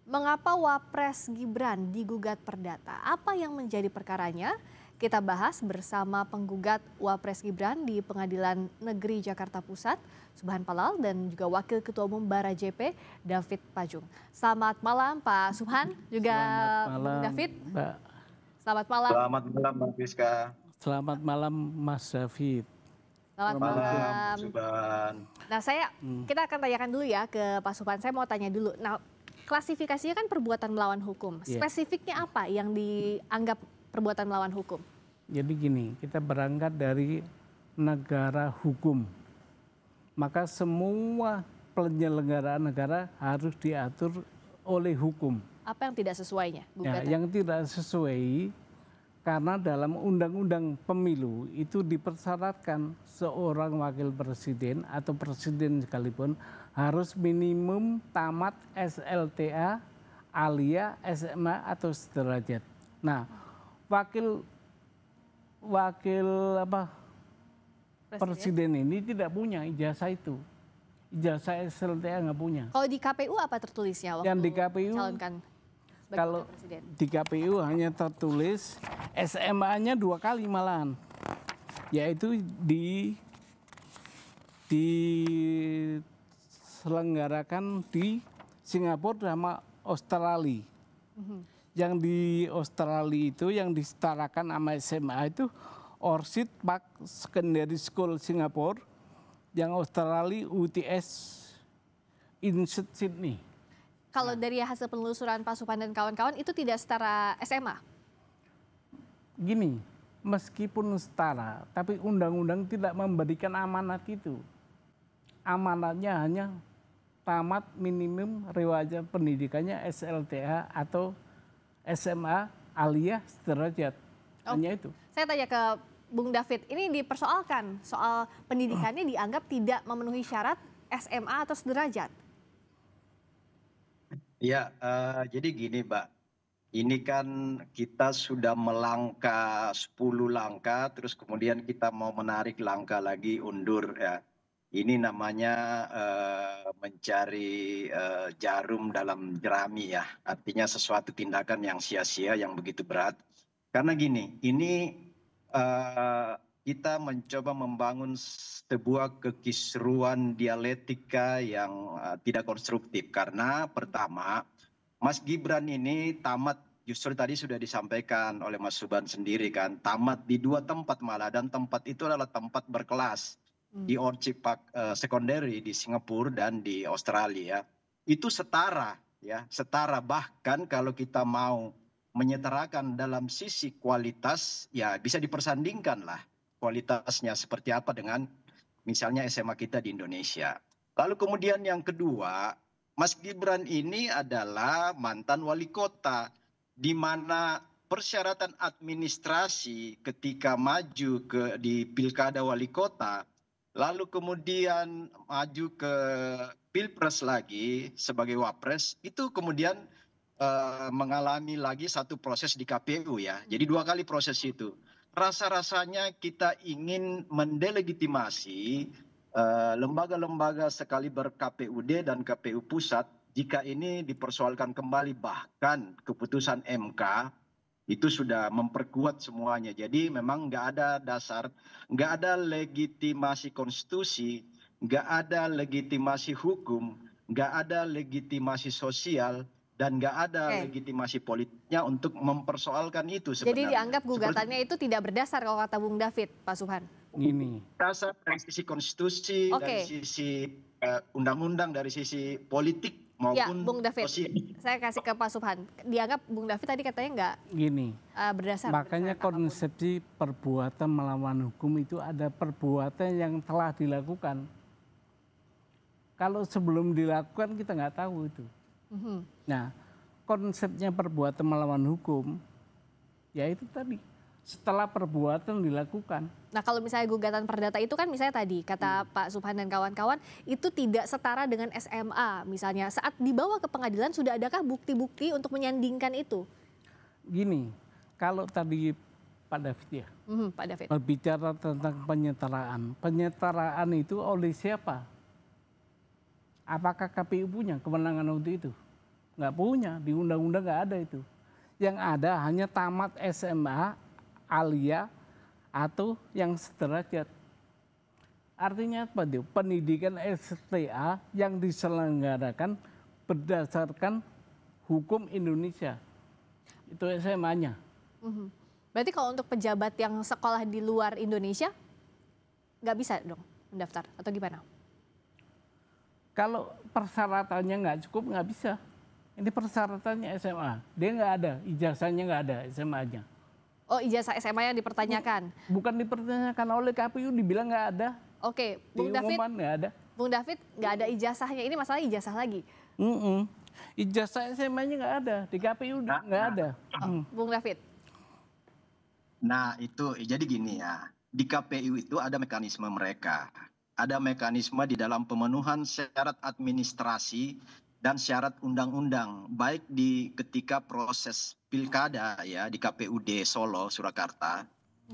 Mengapa Wapres Gibran digugat perdata? Apa yang menjadi perkaranya? Kita bahas bersama penggugat Wapres Gibran di Pengadilan Negeri Jakarta Pusat, Subhan Palal, dan juga Wakil Ketua Umum Bara JP, David Pajung. Selamat malam Pak Subhan, juga Bung David. Mbak. Selamat malam. Selamat malam Mbak Rizka. Selamat malam Mas David. Selamat malam. Subhan. Nah kita akan tanyakan dulu ya ke Pak Subhan. Saya mau tanya dulu. Nah, klasifikasinya kan perbuatan melawan hukum. Spesifiknya apa yang dianggap perbuatan melawan hukum? Jadi gini, kita berangkat dari negara hukum. Maka semua penyelenggaraan negara harus diatur oleh hukum. Apa yang tidak sesuainya? Ya, yang tidak sesuai karena dalam undang-undang pemilu itu dipersyaratkan seorang wakil presiden atau presiden sekalipun harus minimum tamat SLTA, alia, SMA atau sederajat. Nah, wakil presiden ini tidak punya ijazah itu. Ijazah SLTA nggak punya. Kalau di KPU apa tertulisnya waktu yang di KPU, calonkan kalau presiden? Di KPU hanya tertulis SMA-nya 2 kali malahan, yaitu diselenggarakan di Singapura sama Australia. Yang di Australia itu yang disetarakan sama SMA itu Orchid Park Secondary School Singapura, yang Australia UTS Institute Sydney. Kalau dari hasil penelusuran Pak Subhan dan kawan-kawan itu tidak setara SMA? Gini, meskipun setara, tapi undang-undang tidak memberikan amanat itu. Amanatnya hanya tamat minimum riwayat pendidikannya SLTA atau SMA alia sederajat. Hanya itu. Saya tanya ke Bung David, ini dipersoalkan soal pendidikannya dianggap tidak memenuhi syarat SMA atau sederajat. Ya, jadi gini Mbak, ini kan kita sudah melangkah 10 langkah, terus kemudian kita mau menarik langkah lagi undur ya. Ini namanya mencari jarum dalam jerami ya, artinya sesuatu tindakan yang sia-sia, yang begitu berat. Karena gini, ini kita mencoba membangun sebuah kekisruan dialektika yang tidak konstruktif. Karena pertama, Mas Gibran ini tamat, justru tadi sudah disampaikan oleh Mas Subhan sendiri kan, tamat di 2 tempat malah, dan tempat itu adalah tempat berkelas. Di Orchid Park Secondary di Singapura dan di Australia. Itu setara ya, setara, bahkan kalau kita mau menyetarakan dalam sisi kualitas ya bisa dipersandingkan lah kualitasnya seperti apa dengan misalnya SMA kita di Indonesia. Lalu kemudian yang kedua, Mas Gibran ini adalah mantan wali kota, di mana persyaratan administrasi ketika maju di pilkada wali kota, lalu kemudian maju ke pilpres lagi sebagai wapres, itu kemudian mengalami lagi satu proses di KPU ya. Jadi 2 kali proses itu. Rasa-rasanya kita ingin mendelegitimasi lembaga-lembaga sekaliber KPUD dan KPU pusat jika ini dipersoalkan kembali, bahkan keputusan MK itu sudah memperkuat semuanya. Jadi memang nggak ada dasar, nggak ada legitimasi konstitusi, nggak ada legitimasi hukum, nggak ada legitimasi sosial, dan nggak ada legitimasi politiknya untuk mempersoalkan itu sebenarnya. Jadi dianggap gugatannya itu tidak berdasar kalau kata Bung David, Pak Subhan? Ini dasar dari sisi konstitusi, dari sisi undang-undang, dari sisi politik maupun ya, Bung David, sosial. Saya kasih ke Pak Subhan. Dianggap Bung David tadi katanya nggak berdasar. Makanya konsepsi perbuatan melawan hukum itu ada perbuatan yang telah dilakukan. Kalau sebelum dilakukan kita nggak tahu itu. Nah, konsepnya perbuatan melawan hukum, ya itu tadi, setelah perbuatan dilakukan. Nah, kalau misalnya gugatan perdata itu kan misalnya tadi, kata Pak Subhan dan kawan-kawan, itu tidak setara dengan SMA. Misalnya saat dibawa ke pengadilan sudah adakah bukti-bukti untuk menyandingkan itu? Gini, kalau tadi Pak David ya, Pak David berbicara tentang penyetaraan. Penyetaraan itu oleh siapa? Apakah KPU punya kewenangan untuk itu? nggak punya, di undang-undang nggak ada itu. Yang ada hanya tamat SMA, alia, atau yang sederajat. Artinya apa tuh? Pendidikan STA yang diselenggarakan berdasarkan hukum Indonesia. Itu SMA-nya. Berarti kalau untuk pejabat yang sekolah di luar Indonesia, nggak bisa dong mendaftar atau gimana? Kalau persyaratannya nggak cukup, nggak bisa. Ini persyaratannya SMA. Dia nggak ada, ijazahnya nggak ada SMA-nya. Oh, ijazah SMA yang dipertanyakan. Bukan dipertanyakan oleh KPU, dibilang nggak ada. Oke, Bung David. Nggak ada. Bung David nggak ada ijazahnya. Ini masalah ijazah lagi. Ijazah SMA-nya nggak ada, di KPU nggak ada. Bung David. Nah itu jadi gini ya, di KPU itu ada mekanisme mereka. Ada mekanisme di dalam pemenuhan syarat administrasi dan syarat undang-undang, baik di ketika proses pilkada ya di KPUD Solo, Surakarta,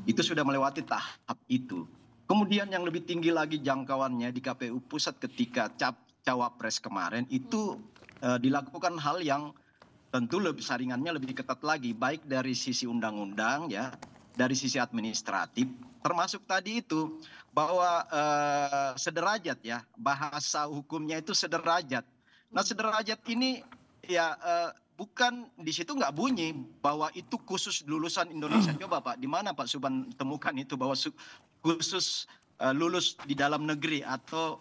itu sudah melewati tahap itu. Kemudian yang lebih tinggi lagi jangkauannya di KPU Pusat ketika Cawapres kemarin itu dilakukan hal yang tentu lebih saringannya lebih ketat lagi, baik dari sisi undang-undang ya, dari sisi administratif, termasuk tadi itu bahwa sederajat ya, bahasa hukumnya itu sederajat. Nah sederajat ini ya bukan di situ nggak bunyi bahwa itu khusus lulusan Indonesia. Coba Pak, di mana Pak Subhan temukan itu bahwa khusus lulus di dalam negeri atau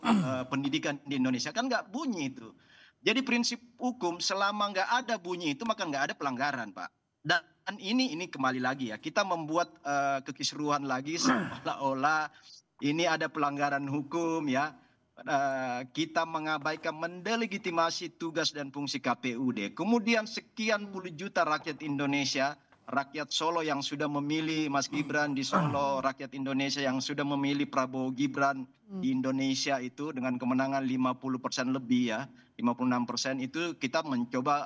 pendidikan di Indonesia, kan nggak bunyi itu. Jadi prinsip hukum selama nggak ada bunyi itu maka nggak ada pelanggaran Pak. Dan ini kembali lagi ya, kita membuat kekisruhan lagi seolah-olah ini ada pelanggaran hukum ya. Kita mengabaikan mendelegitimasi tugas dan fungsi KPUD. Kemudian sekian puluh juta rakyat Indonesia, rakyat Solo yang sudah memilih Mas Gibran di Solo, rakyat Indonesia yang sudah memilih Prabowo Gibran di Indonesia itu dengan kemenangan 50% lebih ya, 56% itu kita mencoba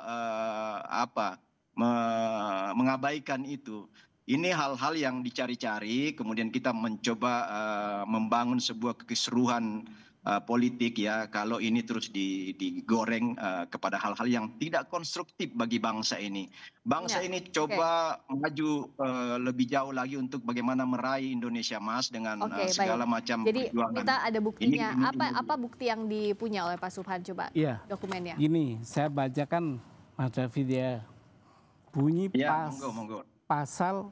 mengabaikan itu. Ini hal-hal yang dicari-cari, kemudian kita mencoba membangun sebuah kekisruhan politik ya, kalau ini terus digoreng kepada hal-hal yang tidak konstruktif bagi bangsa ini. Bangsa ini coba maju lebih jauh lagi untuk bagaimana meraih Indonesia Emas dengan segala macam Jadi perjuangan. kita ada buktinya. Apa bukti yang dipunya oleh Pak Subhan, coba dokumennya? Gini, saya bacakan Mas David ya. Bunyi monggo. Pasal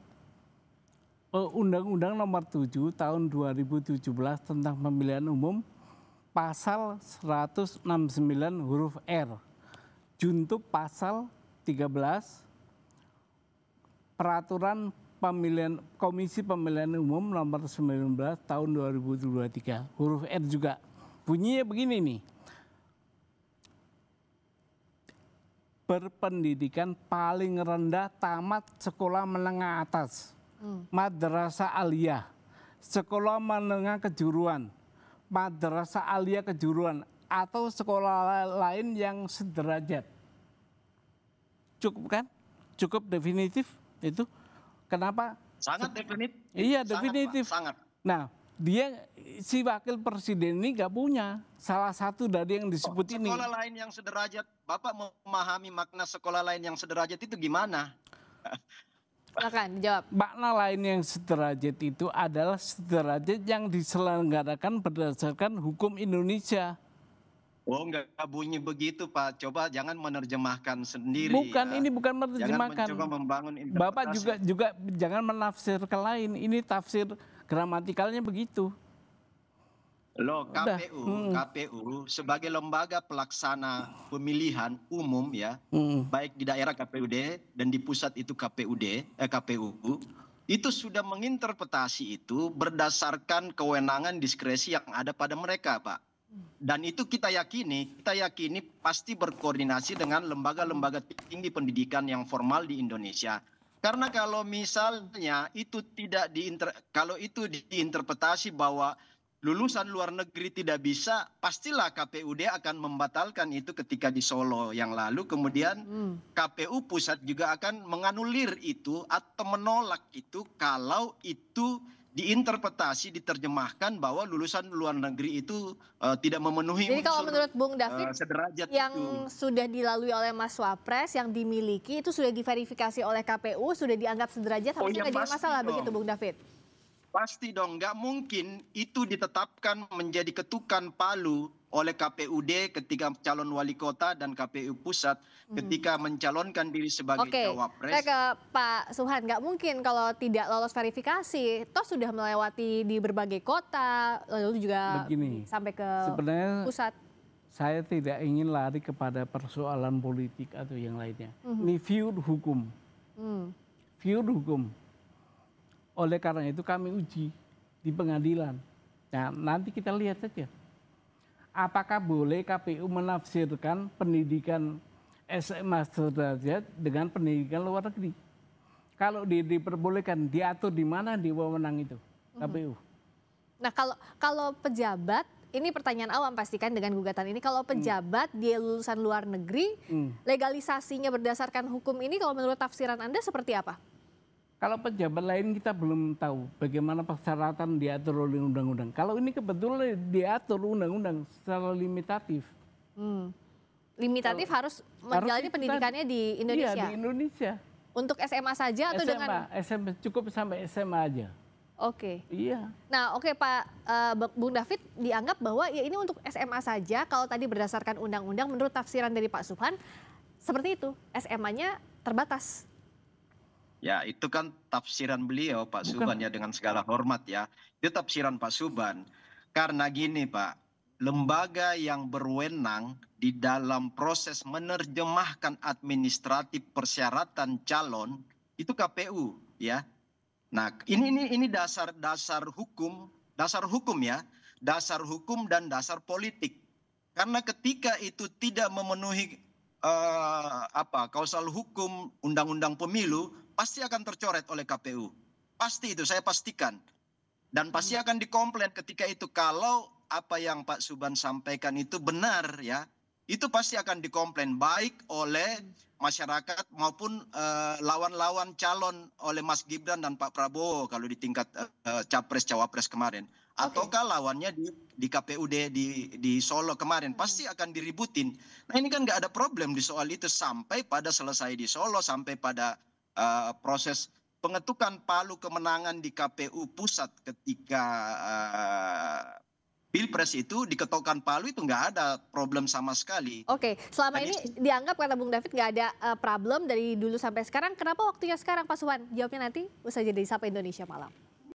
Undang-Undang Nomor 7 Tahun 2017 tentang Pemilihan Umum, Pasal 169 huruf R, junto Pasal 13 Peraturan Pemilihan Komisi Pemilihan Umum Nomor 19 Tahun 2023 huruf R juga. Bunyinya begini nih. Berpendidikan paling rendah tamat sekolah menengah atas, madrasah aliyah, sekolah menengah kejuruan, madrasah aliyah kejuruan, atau sekolah lain yang sederajat. Cukup kan? Cukup definitif itu. Kenapa? Sangat definitif. Iya, definitif. Sangat. Nah, dia si wakil presiden ini nggak punya salah satu dari yang disebut ini. Sekolah lain yang sederajat, Bapak memahami makna sekolah lain yang sederajat itu gimana? Silakan dijawab. Makna lain yang sederajat itu adalah sederajat yang diselenggarakan berdasarkan hukum Indonesia. Oh, enggak bunyi begitu Pak. Coba jangan menerjemahkan sendiri. Bukan, ya. ini bukan menerjemahkan. Jangan mencoba membangun interpretasi. Bapak juga jangan menafsirkan lain. Ini tafsir gramatikalnya begitu. Loh, KPU sebagai lembaga pelaksana pemilihan umum ya, baik di daerah KPUD dan di pusat itu KPU, itu sudah menginterpretasi itu berdasarkan kewenangan diskresi yang ada pada mereka, Pak. Dan itu kita yakini pasti berkoordinasi dengan lembaga-lembaga tinggi pendidikan yang formal di Indonesia. Karena kalau misalnya itu kalau itu diinterpretasi bahwa lulusan luar negeri tidak bisa, pastilah KPUD akan membatalkan itu ketika di Solo yang lalu. Kemudian KPU pusat juga akan menganulir itu atau menolak itu kalau itu diinterpretasi, diterjemahkan bahwa lulusan luar negeri itu tidak memenuhi Jadi kalau unsur menurut Bung David, sederajat yang itu. sudah dilalui oleh Mas Wapres, yang dimiliki itu sudah diverifikasi oleh KPU, sudah dianggap sederajat, harusnya nggak jadi pasti masalah dong. begitu Bung David? Pasti dong, nggak mungkin itu ditetapkan menjadi ketukan palu oleh KPUD ketika calon wali kota dan KPU pusat ketika mencalonkan diri sebagai Oke, cawapres. saya ke Pak Subhan, nggak mungkin kalau tidak lolos verifikasi, toh sudah melewati di berbagai kota, lalu juga Begini, sampai ke sebenarnya pusat. saya tidak ingin lari kepada persoalan politik atau yang lainnya. Ini view hukum. View hukum. Oleh karena itu kami uji di pengadilan. Nah, nanti kita lihat saja. Apakah boleh KPU menafsirkan pendidikan SMA sederajat dengan pendidikan luar negeri? Kalau diperbolehkan, diatur di mana di wewenang itu KPU? Nah, kalau pejabat, ini pertanyaan awam pastikan dengan gugatan ini, kalau pejabat dia lulusan luar negeri, legalisasinya berdasarkan hukum ini kalau menurut tafsiran Anda seperti apa? Kalau pejabat lain kita belum tahu bagaimana persyaratan diatur oleh undang-undang. Kalau ini kebetulan diatur undang-undang secara limitatif. Limitatif harus menjalani pendidikannya di Indonesia? Iya, di Indonesia. Untuk SMA saja atau dengan? SMA, cukup sampai SMA aja. Oke. Iya. Nah, oke Pak Bung David, dianggap bahwa ya ini untuk SMA saja. Kalau tadi berdasarkan undang-undang, menurut tafsiran dari Pak Subhan, seperti itu, SMA-nya terbatas. Ya, itu kan tafsiran beliau Pak Subhan ya, dengan segala hormat ya. Itu tafsiran Pak Subhan. Karena gini Pak, lembaga yang berwenang di dalam proses menerjemahkan administratif persyaratan calon itu KPU ya. Nah, ini dasar hukum ya, dasar hukum dan dasar politik. Karena ketika itu tidak memenuhi kausal hukum undang-undang pemilu, pasti akan tercoret oleh KPU. Pasti itu, saya pastikan. Dan pasti akan dikomplain ketika itu kalau apa yang Pak Subhan sampaikan itu benar ya. Itu pasti akan dikomplain baik oleh masyarakat maupun lawan-lawan calon oleh Mas Gibran dan Pak Prabowo kalau di tingkat capres-cawapres kemarin. Ataukah lawannya di KPUD di Solo kemarin pasti akan diributin. Nah, ini kan nggak ada problem di soal itu sampai pada selesai di Solo, sampai pada proses pengetukan palu kemenangan di KPU pusat ketika Pilpres itu diketukkan palu itu nggak ada problem sama sekali. Oke, selama ini dianggap kata Bung David nggak ada problem dari dulu sampai sekarang. Kenapa waktunya sekarang Pak Subhan? Jawabnya nanti usai jeda di Sapa Indonesia Malam.